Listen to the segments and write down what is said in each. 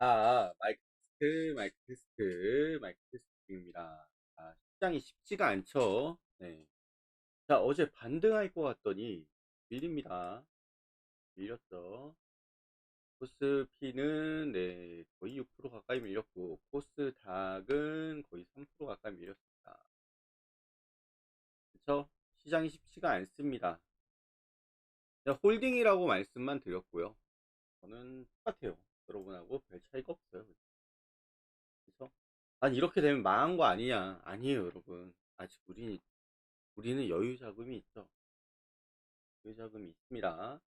마이크 테스트, 마이크 테스트, 마이크 테스트입니다. 시장이 쉽지가 않죠. 네. 자, 어제 반등할 것 같더니 밀립니다. 밀렸죠. 코스피는 네, 거의 6% 가까이 밀렸고, 코스닥은 거의 3% 가까이 밀렸습니다. 그쵸? 시장이 쉽지가 않습니다. 그냥 홀딩이라고 말씀만 드렸고요. 저는 똑같아요. 여러분하고 별 차이가 없어요. 그래서 아니 이렇게 되면 망한 거 아니냐? 아니에요, 여러분. 아직 우리는 여유 자금이 있죠. 여유 자금이 있습니다.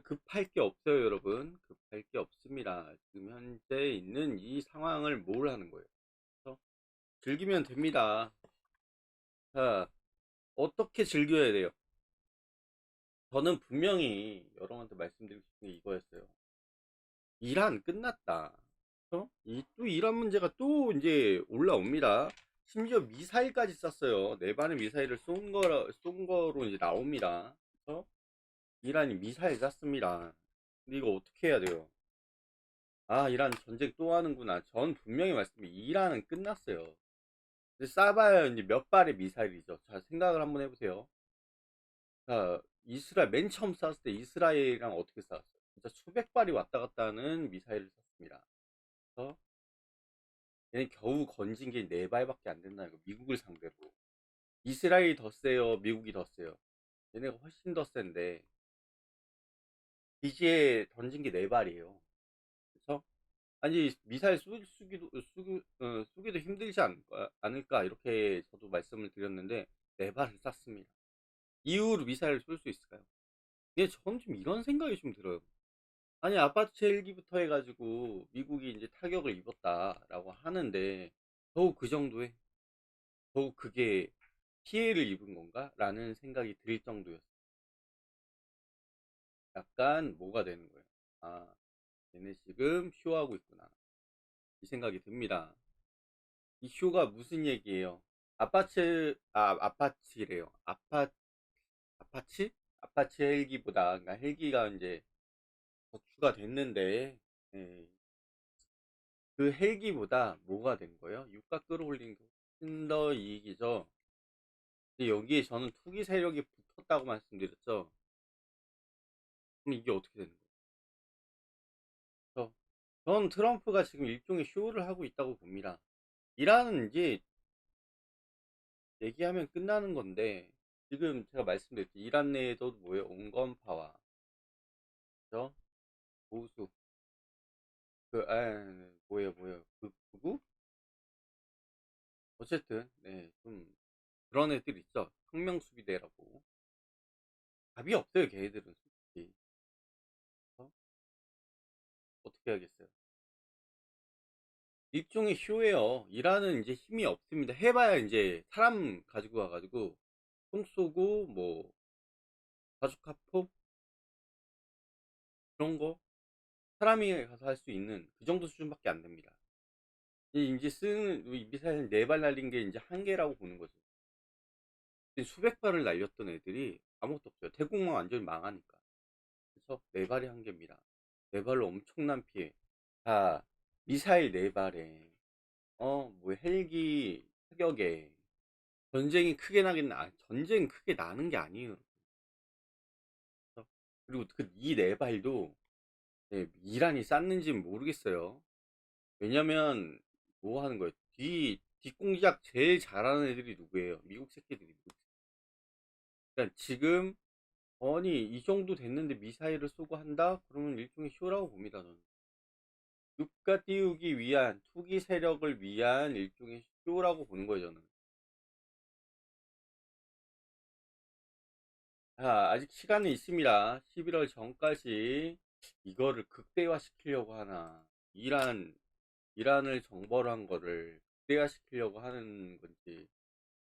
급할 게 없어요, 여러분. 급할 게 없습니다. 지금 현재 있는 이 상황을 뭘 하는 거예요? 그래서 즐기면 됩니다. 자, 어떻게 즐겨야 돼요? 저는 분명히 여러분한테 말씀드리고 싶은 게 이거였어요. 이란 끝났다. 또 이란 문제가 또 이제 올라옵니다. 심지어 미사일까지 쐈어요. 네 발의 미사일을 쏜 거로 이제 나옵니다. 그래서 이란이 미사일 쐈습니다. 근데 이거 어떻게 해야 돼요? 이란 전쟁 또 하는구나. 전 분명히 말씀드립니다. 이란은 끝났어요. 근데 쏴봐야 이제 몇 발의 미사일이죠. 자, 생각을 한번 해보세요. 자, 이스라엘 맨 처음 쐈을 때 이스라엘이랑 어떻게 쐈어요? 진짜 수백 발이 왔다 갔다 하는 미사일을 쐈습니다. 그래서 얘는 겨우 건진 게 네 발밖에 안 된다는 거. 미국을 상대로. 이스라엘이 더 세요, 미국이 더 세요? 얘네가 훨씬 더 센데 기지에 던진 게 네 발이에요. 그쵸? 아니 미사일 쏘기도 힘들지 않을까 이렇게 저도 말씀을 드렸는데 네 발을 쐈습니다. 이후로 미사일을 쏠 수 있을까요? 예, 저는 좀 이런 생각이 좀 들어요. 아니 아파트 헬기부터 해가지고 미국이 이제 타격을 입었다라고 하는데 겨우 그 정도에 겨우 그게 피해를 입은 건가? 라는 생각이 들 정도였어요. 약간 뭐가 되는 거예요. 아, 얘네 지금 쇼하고 있구나. 이 생각이 듭니다. 이 쇼가 무슨 얘기예요? 아파치래요. 아파치? 아파치 헬기보다, 그러니까 헬기가 이제 격추가 됐는데, 예, 그 헬기보다 뭐가 된 거예요? 유가 끌어올린 게 훨씬 더 이익이죠. 근데 여기에 저는 투기 세력이 붙었다고 말씀드렸죠. 그럼 이게 어떻게 되는 거예요? 전 트럼프가 지금 일종의 쇼를 하고 있다고 봅니다. 이란은 이제 얘기하면 끝나는 건데, 지금 제가 말씀드렸죠. 이란 내에도 뭐예요? 온건파와, 그죠? 보수, 뭐예요? 극우? 어쨌든, 네, 좀, 그런 애들 있죠. 혁명수비대라고. 답이 없어요, 걔네들은 솔직히. 어? 어떻게 하겠어요? 일종의 쇼예요. 이란은 이제 힘이 없습니다. 해봐야 이제 사람 가지고 와가지고, 총 쏘고, 뭐, 바주카포? 그런 거? 사람이 가서 할 수 있는 그 정도 수준밖에 안 됩니다. 이제 쓰는 이 미사일 네 발 날린 게 이제 한계라고 보는 거죠. 수백 발을 날렸던 애들이 아무것도 없어요. 태국만 완전히 망하니까. 그래서 네 발이 한계입니다. 네 발로 엄청난 피해. 자, 미사일 네 발에 뭐 헬기 타격에 전쟁이 크게 나긴 전쟁 크게 나는 게 아니에요. 그래서 그리고 이 네 발도 이란이 쐈는지는 모르겠어요. 왜냐면 뭐 하는 거예요? 뒷공작 제일 잘하는 애들이 누구예요? 미국 새끼들이. 그러니까 지금 아니 이 정도 됐는데 미사일을 쏘고 한다? 그러면 일종의 쇼라고 봅니다. 저는 유가 띄우기 위한 투기 세력을 위한 일종의 쇼라고 보는 거예요. 저는 아직 시간은 있습니다. 11월 전까지 이거를 극대화 시키려고 하나, 이란을 정벌 한 거를 극대화 시키려고 하는 건지.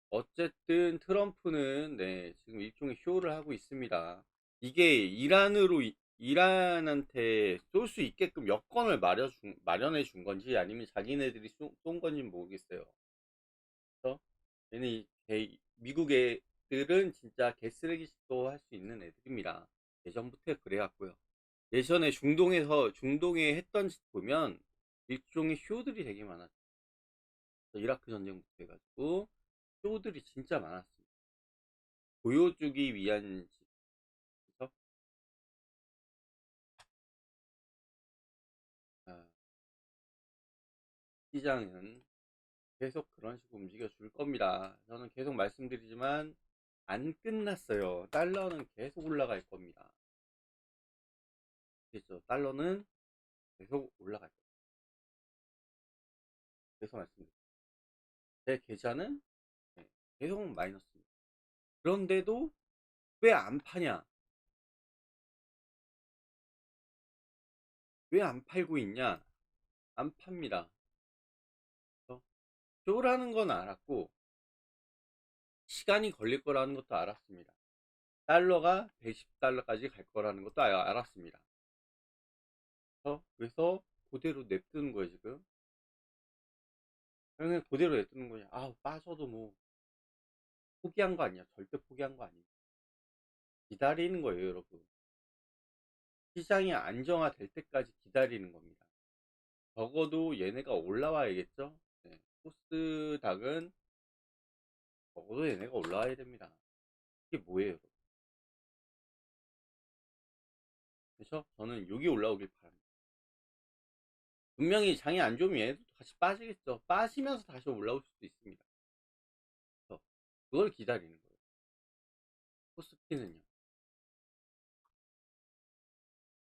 어쨌든 트럼프는 지금 일종의 쇼를 하고 있습니다. 이게 이란한테 쏠 수 있게끔 여건을 마련해 준 건지 아니면 자기네들이 쏜 건지 모르겠어요. 그래서 미국 애들은 진짜 개쓰레기식도 할 수 있는 애들입니다. 예전부터 그래왔고요. 예전에 중동에 했던 짓 보면 일종의 쇼들이 되게 많았죠. 이라크 전쟁부터 해가지고 쇼들이 진짜 많았습니다. 보여주기 위한 짓. 그래서 아, 시장은 계속 그런 식으로 움직여 줄 겁니다. 저는 계속 말씀드리지만 안 끝났어요. 달러는 계속 올라갈 겁니다. 그렇죠? 달러는 계속 올라갈 겁니다. 계속 말씀드립니다. 제 계좌는 네, 계속 마이너스입니다. 그런데도 왜 안 파냐? 왜 안 팔고 있냐? 안 팝니다. 쇼라는 건 알았고 시간이 걸릴 거라는 것도 알았습니다. 달러가 110달러까지 갈 거라는 것도 알았습니다. 그래서 그대로 냅두는 거예요 지금. 그냥 그대로 냅두는 거냐. 빠져도 뭐 포기한 거 아니야. 절대 포기한 거 아니에요. 기다리는 거예요 여러분. 시장이 안정화될 때까지 기다리는 겁니다. 적어도 얘네가 올라와야겠죠. 네. 코스닥은 적어도 얘네가 올라와야 됩니다. 이게 뭐예요 여러분. 그래서 저는 여기 올라오길 바랍니다. 분명히 장이 안 좋으면 얘도 다시 빠지겠죠. 빠지면서 다시 올라올 수도 있습니다. 그래서 그걸 기다리는 거예요. 코스피는요.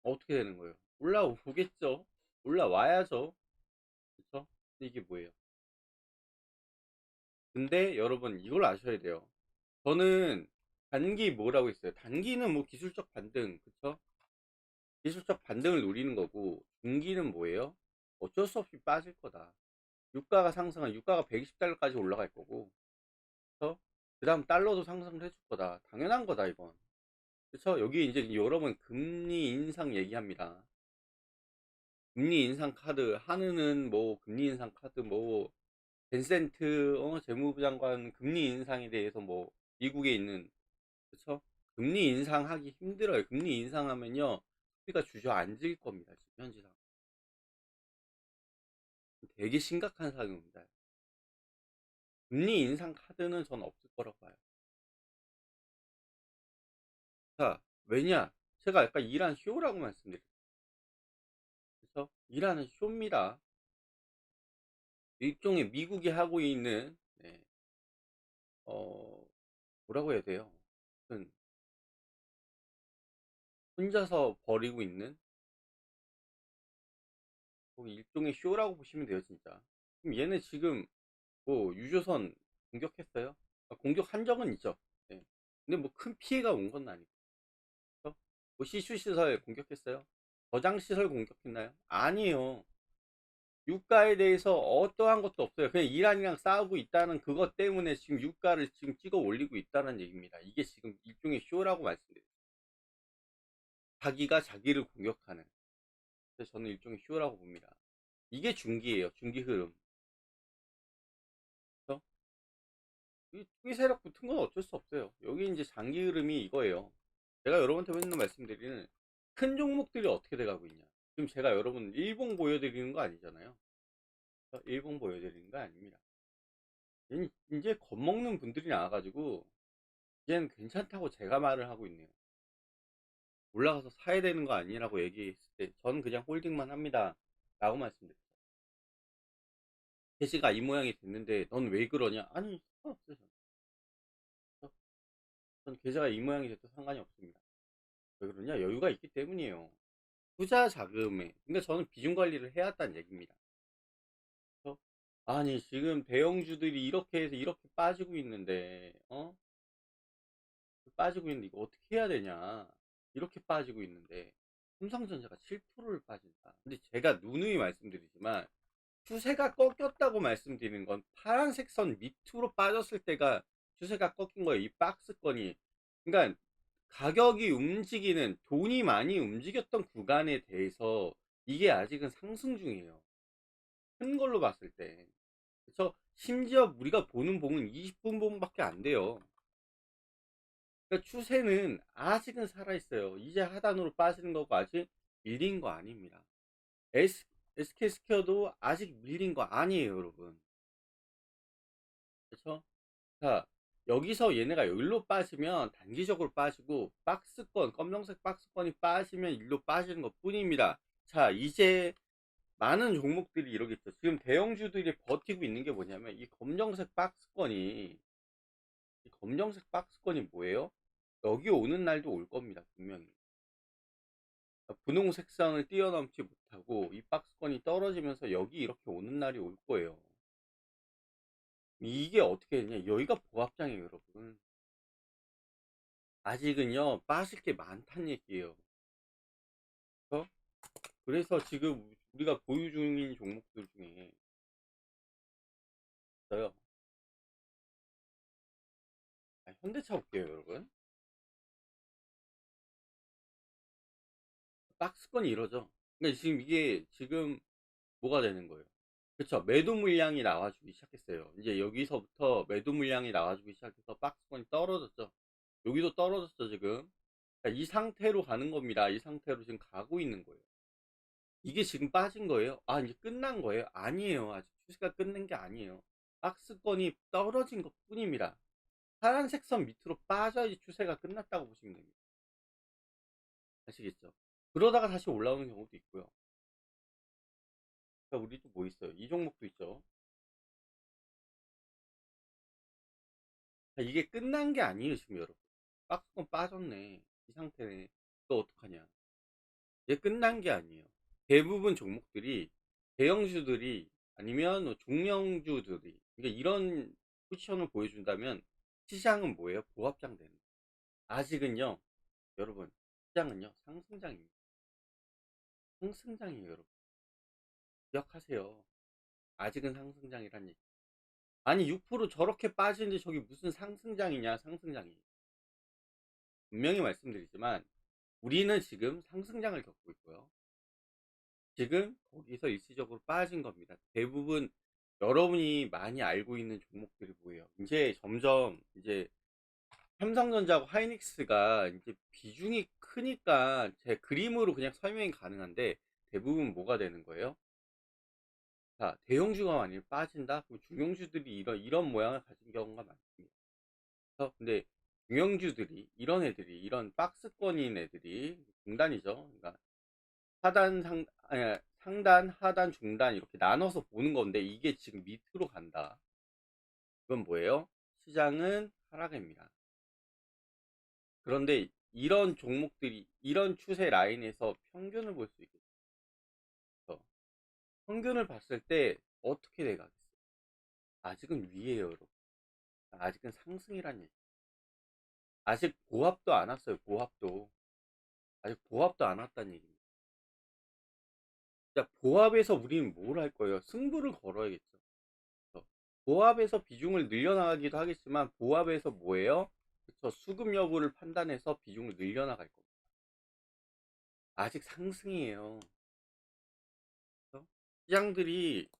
어떻게 되는 거예요? 올라오겠죠. 올라와야죠. 그렇죠? 근데 이게 뭐예요? 근데 여러분 이걸 아셔야 돼요. 저는 단기 뭐라고 했어요? 단기는 뭐 기술적 반등, 그쵸? 기술적 반등을 노리는 거고, 중기는 뭐예요? 어쩔 수 없이 빠질 거다. 유가가 상승한 유가가 120달러까지 올라갈 거고, 그쵸? 그 다음 달러도 상승을 해줄 거다. 당연한 거다 이건. 그쵸? 여기 이제 여러분 금리 인상 얘기합니다. 금리 인상 카드 한은은 뭐 금리 인상 카드 뭐 벤센트 재무부 장관 금리 인상에 대해서 뭐 미국에 있는 그쵸? 금리 인상하기 힘들어요. 금리 인상하면요 소비가 주저앉을 겁니다. 지금 현지상 되게 심각한 상황입니다. 금리 인상 카드는 전 없을 거라고 봐요. 자, 왜냐? 제가 아까 이란 쇼라고 말씀드렸죠. 그래서 이란은 쇼입니다. 일종의 미국이 하고 있는 네, 뭐라고 해야 돼요? 혼자서 벌이고 있는 일종의 쇼라고 보시면 돼요, 진짜. 그럼 얘네 지금 뭐 유조선 공격했어요? 공격한 적은 있죠. 네. 근데 뭐 큰 피해가 온 건 아니고. 그렇죠? 뭐 시추 시설 공격했어요? 저장 시설 공격했나요? 아니에요. 유가에 대해서 어떠한 것도 없어요. 그냥 이란이랑 싸우고 있다는 그것 때문에 지금 유가를 지금 찍어 올리고 있다는 얘기입니다. 이게 지금 일종의 쇼라고 말씀드려요. 자기가 자기를 공격하는. 그래서 저는 일종의 쇼라고 봅니다. 이게 중기예요. 중기 흐름. 그렇죠? 이 투기 세력 붙은 건 어쩔 수 없어요. 여기 이제 장기 흐름이 이거예요. 제가 여러분한테 맨날 말씀드리는 큰 종목들이 어떻게 돼가고 있냐. 지금 제가 여러분 일봉 보여드리는 거 아니잖아요. 일봉 보여드리는 거 아닙니다. 이제 겁먹는 분들이 나와가지고 이제는 괜찮다고 제가 말을 하고 있네요. 올라가서 사야 되는 거 아니라고 얘기했을 때 저는 그냥 홀딩만 합니다. 라고 말씀드렸어요. 캐시가 이 모양이 됐는데 넌 왜 그러냐? 아니 상관없어요. 전 계좌가 이 모양이 돼도 상관이 없습니다. 왜 그러냐? 여유가 있기 때문이에요. 투자 자금에. 근데 저는 비중 관리를 해왔다는 얘기입니다. 그래서 아니 지금 대형주들이 이렇게 해서 이렇게 빠지고 있는데 빠지고 있는데 이거 어떻게 해야 되냐? 이렇게 빠지고 있는데 삼성전자가 7%를 빠진다. 근데 제가 누누이 말씀드리지만 추세가 꺾였다고 말씀드리는 건 파란색 선 밑으로 빠졌을 때가 추세가 꺾인 거예요. 이 박스권이. 그러니까 가격이 움직이는 돈이 많이 움직였던 구간에 대해서 이게 아직은 상승 중이에요. 큰 걸로 봤을 때. 그래서 심지어 우리가 보는 봉은 20분 봉밖에 안 돼요. 그러니까 추세는 아직은 살아있어요. 이제 하단으로 빠지는 거고 아직 밀린 거 아닙니다. SK 스퀘어도 아직 밀린 거 아니에요, 여러분. 그렇죠? 자, 여기서 얘네가 여기로 빠지면 단기적으로 빠지고 박스권, 검정색 박스권이 빠지면 일로 빠지는 것 뿐입니다. 자, 이제 많은 종목들이 이러겠죠. 지금 대형주들이 버티고 있는 게 뭐냐면 이 검정색 박스권이 뭐예요? 여기 오는 날도 올 겁니다, 분명히. 분홍 색상을 뛰어넘지 못하고 이 박스권이 떨어지면서 여기 이렇게 오는 날이 올 거예요. 이게 어떻게 되냐? 여기가 보합장이에요, 여러분. 아직은요, 빠질 게 많다는 얘기예요. 그래서, 그래서 지금 우리가 보유 중인 종목들 중에 있어요. 현대차 볼게요, 여러분. 박스권이 이러죠. 그러니까 지금 이게 지금 뭐가 되는 거예요? 그쵸. 매도 물량이 나와주기 시작했어요. 이제 여기서부터 매도 물량이 나와주기 시작해서 박스권이 떨어졌죠. 여기도 떨어졌죠, 지금. 그러니까 이 상태로 가는 겁니다. 이 상태로 지금 가고 있는 거예요. 이게 지금 빠진 거예요? 아, 이제 끝난 거예요? 아니에요. 아직 추세가 끝난 게 아니에요. 박스권이 떨어진 것 뿐입니다. 파란색 선 밑으로 빠져야지 추세가 끝났다고 보시면 됩니다. 아시겠죠? 그러다가 다시 올라오는 경우도 있고요. 그러니까 우리도 뭐 있어요? 이 종목도 있죠. 이게 끝난 게 아니에요, 지금 여러분. 박스권 빠졌네. 이 상태네. 또 어떡하냐. 이게 끝난 게 아니에요. 대부분 종목들이, 대형주들이, 아니면 뭐 중형주들이, 그러니까 이런 포지션을 보여준다면, 시장은 뭐예요? 보합장 되는 거예요. 아직은요, 여러분, 시장은요, 상승장입니다. 상승장이에요, 여러분. 기억하세요. 아직은 상승장이란 얘기. 아니, 6% 저렇게 빠지는데 저기 무슨 상승장이냐, 상승장이. 분명히 말씀드리지만, 우리는 지금 상승장을 겪고 있고요. 지금 거기서 일시적으로 빠진 겁니다. 대부분 여러분이 많이 알고 있는 종목들이 뭐예요? 이제 점점 이제 삼성전자하고 하이닉스가 이제 비중이 크니까 제 그림으로 그냥 설명이 가능한데 대부분 뭐가 되는 거예요? 자, 대형주가 많이 빠진다? 그럼 중형주들이 이런 모양을 가진 경우가 많습니다. 근데 중형주들이 이런 애들이 이런 박스권인 애들이 중단이죠. 그러니까 상단, 하단, 중단 이렇게 나눠서 보는 건데 이게 지금 밑으로 간다. 그건 뭐예요? 시장은 하락입니다. 그런데 이런 종목들이 이런 추세 라인에서 평균을 볼 수 있겠죠. 평균을 봤을 때 어떻게 돼가겠어요? 아직은 위에요, 여러분. 아직은 상승이란 얘기. 아직 보합도 안 왔어요, 보합도. 아직 보합도 안 왔다는 얘기입니다. 자, 보합에서 우리는 뭘 할 거예요? 승부를 걸어야겠죠. 보합에서 비중을 늘려나가기도 하겠지만 보합에서 뭐예요? 그쵸, 수급 여부를 판단해서 비중을 늘려나갈 겁니다. 아직 상승이에요. 그쵸? 시장들이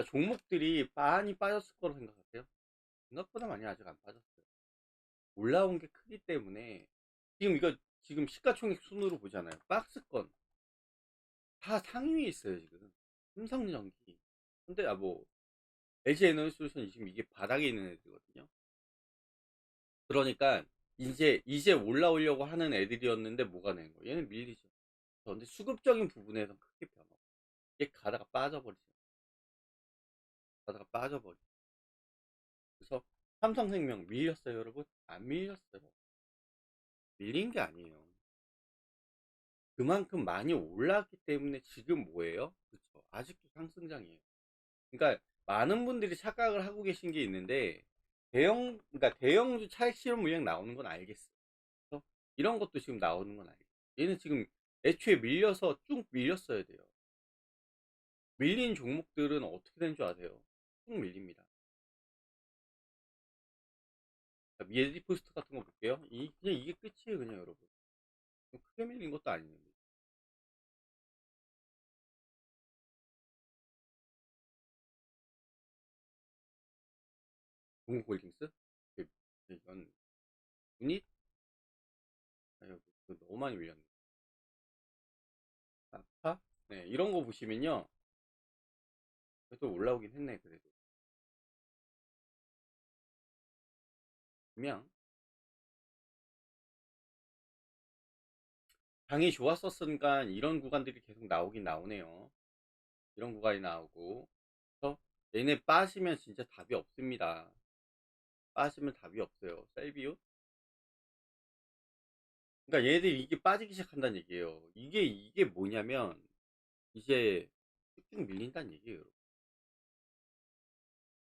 종목들이 많이 빠졌을 거로 생각하세요? 생각보다 많이 아직 안 빠졌어요. 올라온 게 크기 때문에 지금 이거 지금 시가총액 순으로 보잖아요. 박스권 다 상위에 있어요 지금. 삼성전기. 근데 뭐 LG 에너지솔루션이 지금 이게 바닥에 있는 애들거든요. 그러니까 이제 올라오려고 하는 애들이었는데 뭐가 된 거예요? 얘는 밀리죠. 근데 수급적인 부분에서 크게 변화. 이게 가다가 빠져버리죠. 가다가 빠져버리죠. 그래서 삼성생명 밀렸어요, 여러분? 안 밀렸어요. 밀린 게 아니에요. 그만큼 많이 올랐기 때문에 지금 뭐예요? 그렇죠. 아직도 상승장이에요. 그러니까 많은 분들이 착각을 하고 계신 게 있는데 그러니까 대형주 차익 실현 물량 나오는 건 알겠어. 그래서 이런 것도 지금 나오는 건 알겠어. 얘는 지금 애초에 밀려서 쭉 밀렸어야 돼요. 밀린 종목들은 어떻게 된 줄 아세요? 쭉 밀립니다. 미에디포스트 같은 거 볼게요. 그냥 이게 끝이에요, 그냥 여러분. 크게 밀린 것도 아닌데. 동국홀딩스? 이건 유닛? 아유, 너무 많이 밀렸네. 네, 이런 거 보시면요. 그래도 올라오긴 했네, 그래도. 그냥, 장이 좋았었으니까 이런 구간들이 계속 나오긴 나오네요. 이런 구간이 나오고. 그래서 얘네 빠지면 진짜 답이 없습니다. 빠지면 답이 없어요. 셀비웃? 그러니까 얘들이 이게 빠지기 시작한다는 얘기예요. 이게 뭐냐면, 이제 쭉쭉 밀린다는 얘기예요.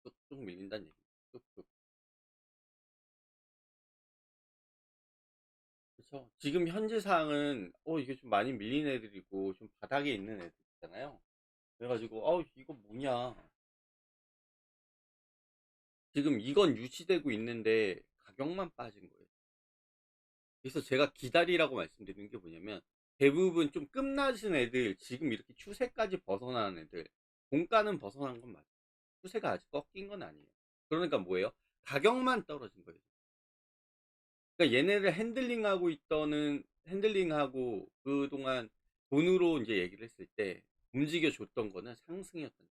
쭉쭉 밀린다는 얘기. 쭉쭉. 그렇죠. 지금 현재 상황은 이게 좀 많이 밀린 애들이고 좀 바닥에 있는 애들이잖아요. 그래가지고 이거 뭐냐. 지금 이건 유지되고 있는데 가격만 빠진 거예요. 그래서 제가 기다리라고 말씀드리는 게 뭐냐면, 대부분 좀 끝나신 애들, 지금 이렇게 추세까지 벗어나는 애들, 공가는 벗어난 건 맞아요. 추세가 아직 꺾인 건 아니에요. 그러니까 뭐예요? 가격만 떨어진 거예요. 그러니까 얘네를 핸들링하고 그동안 돈으로 이제 얘기를 했을 때 움직여 줬던 거는 상승이었던 거예요.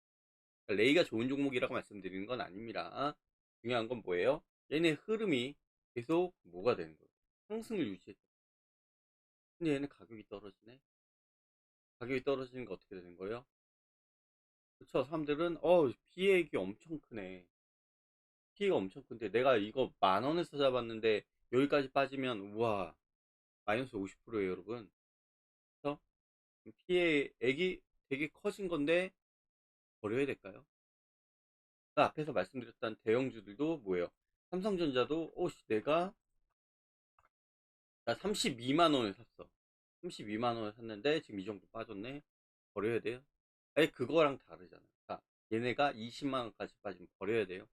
그러니까 레이가 좋은 종목이라고 말씀드리는 건 아닙니다. 중요한 건 뭐예요? 얘네 흐름이 계속 뭐가 되는 거예요? 상승을 유지했죠. 근데 얘는 가격이 떨어지네. 가격이 떨어지는 거 어떻게 되는 거예요? 그쵸? 사람들은 피해액이 엄청 크네. 피해가 엄청 큰데 내가 이거 10,000원에서 잡았는데 여기까지 빠지면 우와, 마이너스 50%예요, 여러분. 그래서 피해액이 되게 커진 건데 버려야 될까요? 그 앞에서 말씀드렸던 대형주들도 뭐예요? 삼성전자도 내가 나 32만 원에 샀어. 32만 원에 샀는데 지금 이 정도 빠졌네. 버려야 돼요? 아니, 그거랑 다르잖아요. 자, 얘네가 20만 원까지 빠지면 버려야 돼요.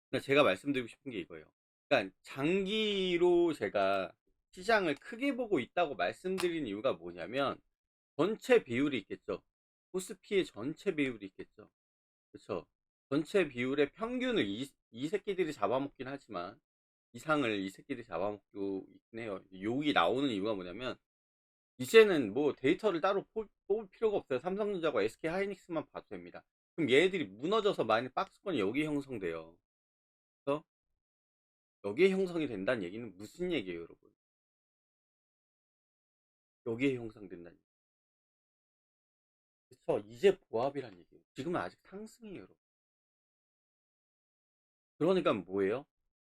그러니까 제가 말씀드리고 싶은 게 이거예요. 그러니까 장기로 제가 시장을 크게 보고 있다고 말씀드린 이유가 뭐냐면, 전체 비율이 있겠죠. 코스피의 전체 비율이 있겠죠. 그렇죠. 전체 비율의 평균을 이 새끼들이 잡아먹긴 하지만, 이상을 이 새끼들이 잡아먹고 있긴 해요. 욕이 나오는 이유가 뭐냐면, 이제는 뭐 데이터를 따로 뽑을 필요가 없어요. 삼성전자와 SK 하이닉스만 봐도 됩니다. 그럼 얘네들이 무너져서 많이 박스권이 여기 형성돼요. 그래서 여기에 형성이 된다는 얘기는 무슨 얘기예요, 여러분? 여기에 형성된다는 얘기. 그쵸? 이제 보합이란 얘기예요. 지금은 아직 상승이에요, 여러분. 그러니까 뭐예요?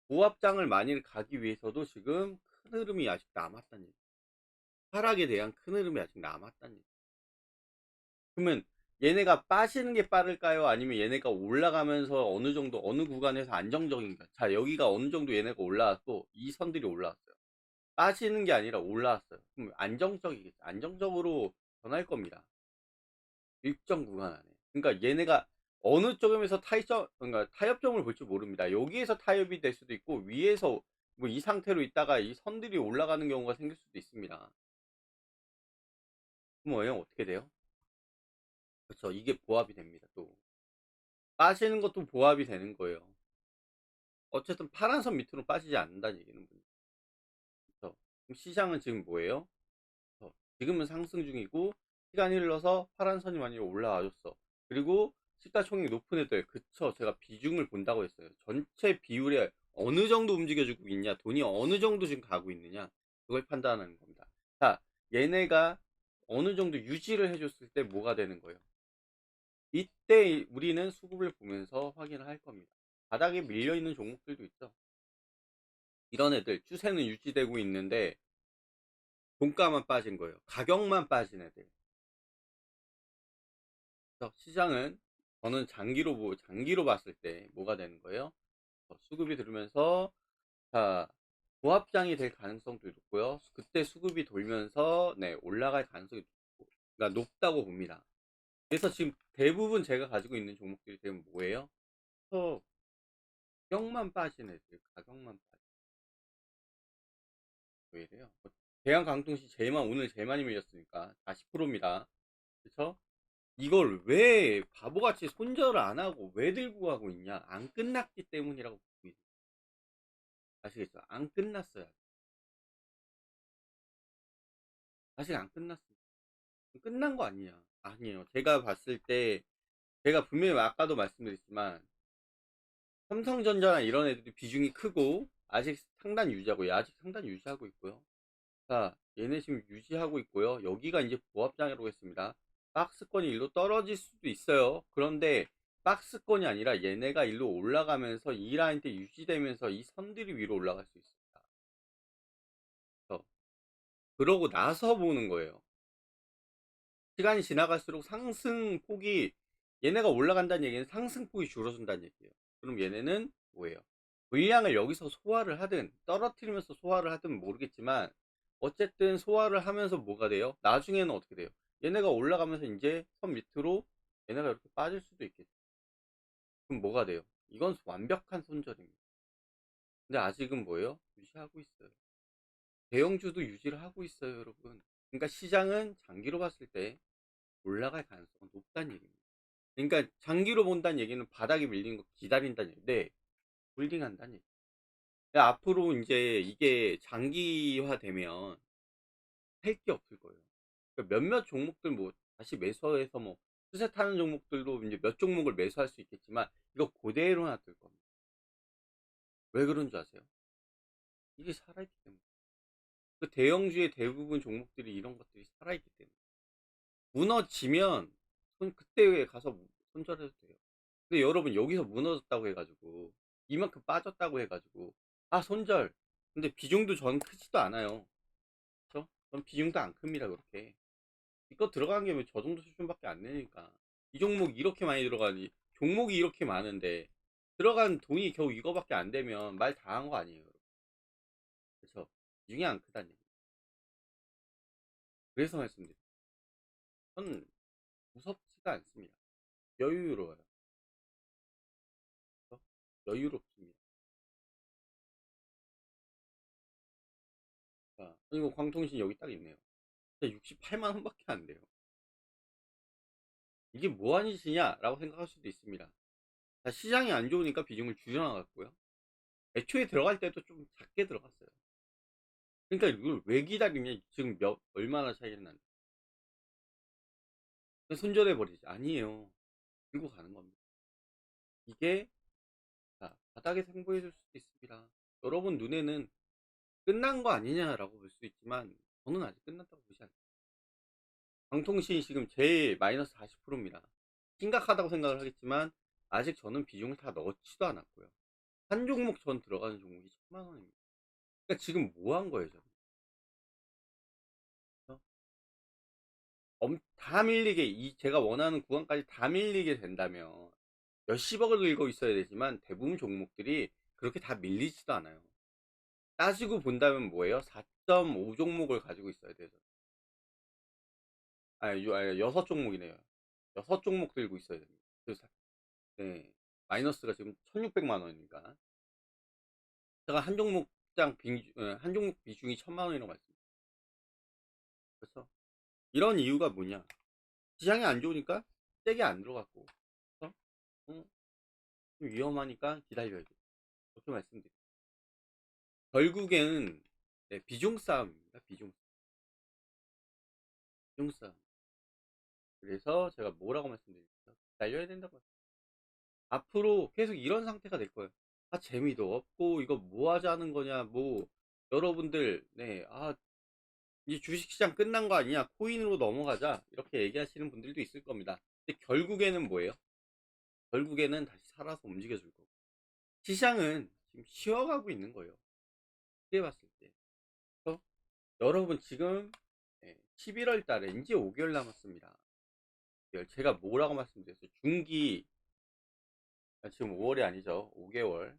보합장을 만일 가기 위해서도 지금 큰 흐름이 아직 남았다는 얘기. 하락에 대한 큰 흐름이 아직 남았다는 얘기. 그러면 얘네가 빠지는 게 빠를까요? 아니면 얘네가 올라가면서 어느 정도 어느 구간에서 안정적인가? 자, 여기가 어느 정도 얘네가 올라왔고 이 선들이 올라왔어요. 빠지는 게 아니라 올라왔어요. 그럼 안정적이겠죠. 안정적으로 변할 겁니다. 일정 구간 안에. 그러니까 얘네가 어느 쪽에서 그러니까 타협점을 볼 줄 모릅니다. 여기에서 타협이 될 수도 있고 위에서 뭐 이 상태로 있다가 이 선들이 올라가는 경우가 생길 수도 있습니다. 그럼 뭐예요? 어떻게 돼요? 그렇죠. 이게 보합이 됩니다. 또 빠지는 것도 보합이 되는 거예요. 어쨌든 파란 선 밑으로 빠지지 않는다는 얘기는 뭐죠? 그렇죠. 그럼 시장은 지금 뭐예요? 지금은 상승 중이고 시간이 흘러서 파란 선이 많이 올라와줬어. 그리고 시가총액 높은 애들, 그쵸? 제가 비중을 본다고 했어요. 전체 비율에 어느 정도 움직여주고 있냐, 돈이 어느 정도 지금 가고 있느냐, 그걸 판단하는 겁니다. 자, 얘네가 어느 정도 유지를 해줬을 때 뭐가 되는 거예요? 이때 우리는 수급을 보면서 확인을 할 겁니다. 바닥에 밀려있는 종목들도 있죠. 이런 애들 추세는 유지되고 있는데 종가만 빠진 거예요. 가격만 빠진 애들. 그래서 시장은, 저는 장기로 봤을 때 뭐가 되는 거예요? 수급이 들으면서, 자, 보합장이 될 가능성도 높고요. 그때 수급이 돌면서 네, 올라갈 가능성이 그러니까 높다고 봅니다. 그래서 지금 대부분 제가 가지고 있는 종목들이 지금 뭐예요? 어, 가격만 빠진 애들, 가격만 빠진. 왜 이래요? 대한강통시 오늘 제일 많이 밀렸으니까 40%입니다. 그쵸? 이걸 왜 바보같이 손절을 안 하고 왜 들고 가고 있냐? 안 끝났기 때문이라고 보고 있어요. 아시겠죠? 안 끝났어요. 아직 안 끝났어요. 끝난 거 아니냐. 아니에요. 제가 봤을 때, 제가 분명히 아까도 말씀드렸지만, 삼성전자나 이런 애들이 비중이 크고, 아직 상단 유지하고, 아직 상단 유지하고 있고요. 자, 얘네 지금 유지하고 있고요. 여기가 이제 보합장애라고 했습니다. 박스권이 일로 떨어질 수도 있어요. 그런데 박스권이 아니라 얘네가 일로 올라가면서 이 라인 때 유지되면서 이 선들이 위로 올라갈 수 있습니다. 그러고 나서 보는 거예요. 시간이 지나갈수록 상승폭이, 얘네가 올라간다는 얘기는 상승폭이 줄어든다는 얘기예요. 그럼 얘네는 뭐예요? 물량을 여기서 소화를 하든 떨어뜨리면서 소화를 하든 모르겠지만, 어쨌든 소화를 하면서 뭐가 돼요? 나중에는 어떻게 돼요? 얘네가 올라가면서 이제 선 밑으로 얘네가 이렇게 빠질 수도 있겠죠. 그럼 뭐가 돼요? 이건 완벽한 손절입니다. 근데 아직은 뭐예요? 유지하고 있어요. 대형주도 유지를 하고 있어요, 여러분. 그러니까 시장은 장기로 봤을 때 올라갈 가능성은 높다는 얘기입니다. 그러니까 장기로 본다는 얘기는 바닥에 밀린 거 기다린다는 얘기인데, 홀딩한다는 얘기. 앞으로 이제 이게 장기화되면 할 게 없을 거예요. 그러니까 몇몇 종목들 뭐 다시 매수해서 뭐 수세 타는 종목들도 이제 몇 종목을 매수할 수 있겠지만, 이거 그대로 놔둘 겁니다. 왜 그런 줄 아세요? 이게 살아있기 때문에. 그 대형주의 대부분 종목들이 이런 것들이 살아있기 때문에. 무너지면 그때 가서 손절해도 돼요. 근데 여러분, 여기서 무너졌다고 해가지고 이만큼 빠졌다고 해가지고 손절. 근데 비중도 전 크지도 않아요. 그렇죠? 전 비중도 안 큽니다. 그렇게 이거 들어간 게 저 정도 수준밖에 안 되니까. 이 종목 이렇게 많이 들어가니, 종목이 이렇게 많은데 들어간 돈이 겨우 이거밖에 안 되면 말 다 한 거 아니에요. 그렇죠? 비중이 안 크다니. 그래서 말씀드려요. 저는 무섭지가 않습니다. 여유로워요. 그렇죠? 여유롭습니다. 자, 이거 광통신 여기 딱 있네요. 68만 원밖에 안 돼요. 이게 뭐하는 짓이냐라고 생각할 수도 있습니다. 자, 시장이 안 좋으니까 비중을 줄여나갔고요. 애초에 들어갈 때도 좀 작게 들어갔어요. 그러니까 이걸 왜 기다리냐? 지금 얼마나 차이가 나는데. 손절해 버리지. 아니에요. 들고 가는 겁니다. 이게, 자, 바닥에서 행보해 줄 수도 있습니다. 여러분 눈에는 끝난 거 아니냐라고 볼 수 있지만, 저는 아직 끝났다고 보지 않습니다. 방통신이 지금 제일 마이너스 40%입니다. 심각하다고 생각을 하겠지만, 아직 저는 비중을 다 넣지도 않았고요. 한 종목 전 들어가는 종목이 1000만 원입니다. 그러니까 지금 뭐 한 거예요, 저는? 다 밀리게, 제가 원하는 구간까지 다 밀리게 된다면 몇십억을 들고 있어야 되지만, 대부분 종목들이 그렇게 다 밀리지도 않아요. 따지고 본다면 뭐예요? 4.5 종목을 가지고 있어야 되죠. 아니, 6종목이네요. 6종목 들고 있어야 됩니다. 그래서 네, 마이너스가 지금 1600만 원이니까. 제가 한 종목 비중이 1000만 원이라고 말씀드렸어요. 그래서 이런 이유가 뭐냐? 시장이 안 좋으니까 세게 안 들어갔고, 그래서 좀 위험하니까 기다려야 돼. 그렇게 말씀드립니다. 결국에는 네, 비중 싸움입니다. 비중 싸움. 그래서 제가 뭐라고 말씀드릴까요? 기다려야 된다고. 앞으로 계속 이런 상태가 될 거예요. 재미도 없고 이거 뭐 하자는 거냐, 뭐 여러분들 이제 주식시장 끝난 거 아니냐, 코인으로 넘어가자, 이렇게 얘기하시는 분들도 있을 겁니다. 근데 결국에는 뭐예요? 결국에는 다시 살아서 움직여 줄 거고, 시장은 지금 쉬어가고 있는 거예요. 크게 봤을 때. 그래서 여러분 지금 11월 달에 이제 5개월 남았습니다. 제가 뭐라고 말씀드렸어요? 중기, 지금 5월이 아니죠. 5개월.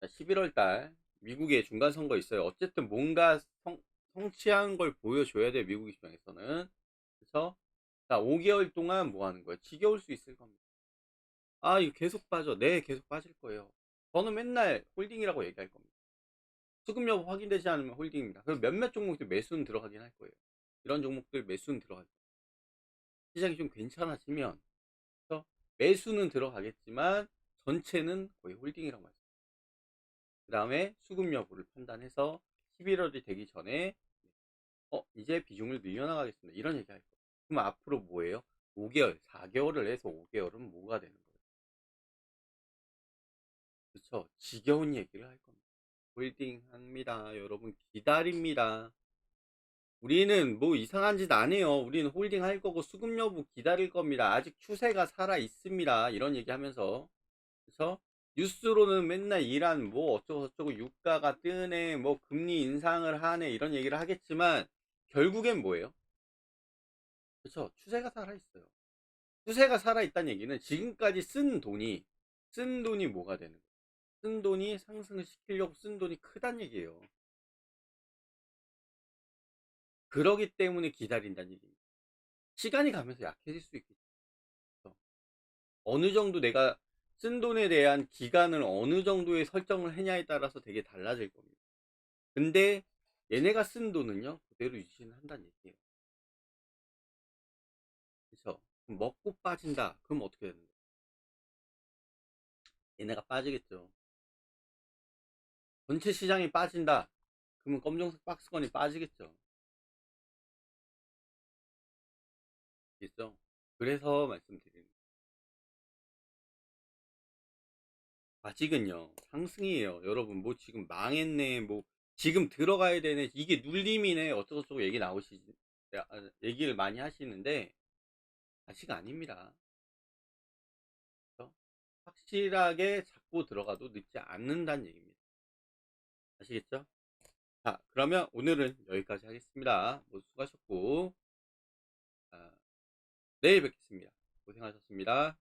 11월 달 미국의 중간 선거 있어요. 어쨌든 뭔가 성취한 걸 보여줘야 돼요. 미국 입장에서는. 그래서 자, 5개월 동안 뭐 하는 거예요? 지겨울 수 있을 겁니다. 이거 계속 빠져. 네, 계속 빠질 거예요. 저는 맨날 홀딩이라고 얘기할 겁니다. 수급 여부 확인되지 않으면 홀딩입니다. 그럼 몇몇 종목들 매수는 들어가긴 할 거예요. 이런 종목들 매수는 들어갈 거예요. 시장이 좀 괜찮아지면, 그래서 매수는 들어가겠지만 전체는 거의 홀딩이라고 말씀드립니다. 그 다음에 수급 여부를 판단해서 11월이 되기 전에 이제 비중을 늘려나가겠습니다. 이런 얘기 할 거예요. 그럼 앞으로 뭐예요? 5개월, 4개월을 해서 5개월은 뭐가 되는 거예요? 그쵸? 지겨운 얘기를 할 겁니다. 홀딩 합니다. 여러분 기다립니다. 우리는 뭐 이상한 짓 안 해요. 우리는 홀딩 할 거고 수급 여부 기다릴 겁니다. 아직 추세가 살아 있습니다. 이런 얘기 하면서. 그쵸? 뉴스로는 맨날 이란 뭐 어쩌고 저쩌고 유가가 뜨네, 뭐 금리 인상을 하네 이런 얘기를 하겠지만 결국엔 뭐예요? 그쵸? 추세가 살아 있어요. 추세가 살아 있다는 얘기는 지금까지 쓴 돈이 뭐가 되는 거예요? 쓴 돈이 상승을 시키려고 쓴 돈이 크다는 얘기예요. 그러기 때문에 기다린다는 얘기입니다. 시간이 가면서 약해질 수 있겠죠. 어느 정도 내가 쓴 돈에 대한 기간을 어느 정도의 설정을 했냐에 따라서 되게 달라질 겁니다. 근데 얘네가 쓴 돈은요 그대로 유지는 한다는 얘기예요. 그렇죠? 그럼 먹고 빠진다. 그럼 어떻게 되는 거예요? 얘네가 빠지겠죠. 전체 시장이 빠진다. 그러면 검정색 박스권이 빠지겠죠. 있죠? 그래서 말씀드리는 거예요. 아직은요 상승이에요. 여러분 뭐 지금 망했네, 뭐 지금 들어가야 되네, 이게 눌림이네, 어쩌고저쩌고 얘기 나오시지, 얘기를 많이 하시는데 아직 아닙니다. 그렇죠? 확실하게 잡고 들어가도 늦지 않는다는 얘기입니다. 아시겠죠? 자, 그러면 오늘은 여기까지 하겠습니다. 모두 수고하셨고, 아, 내일 뵙겠습니다. 고생하셨습니다.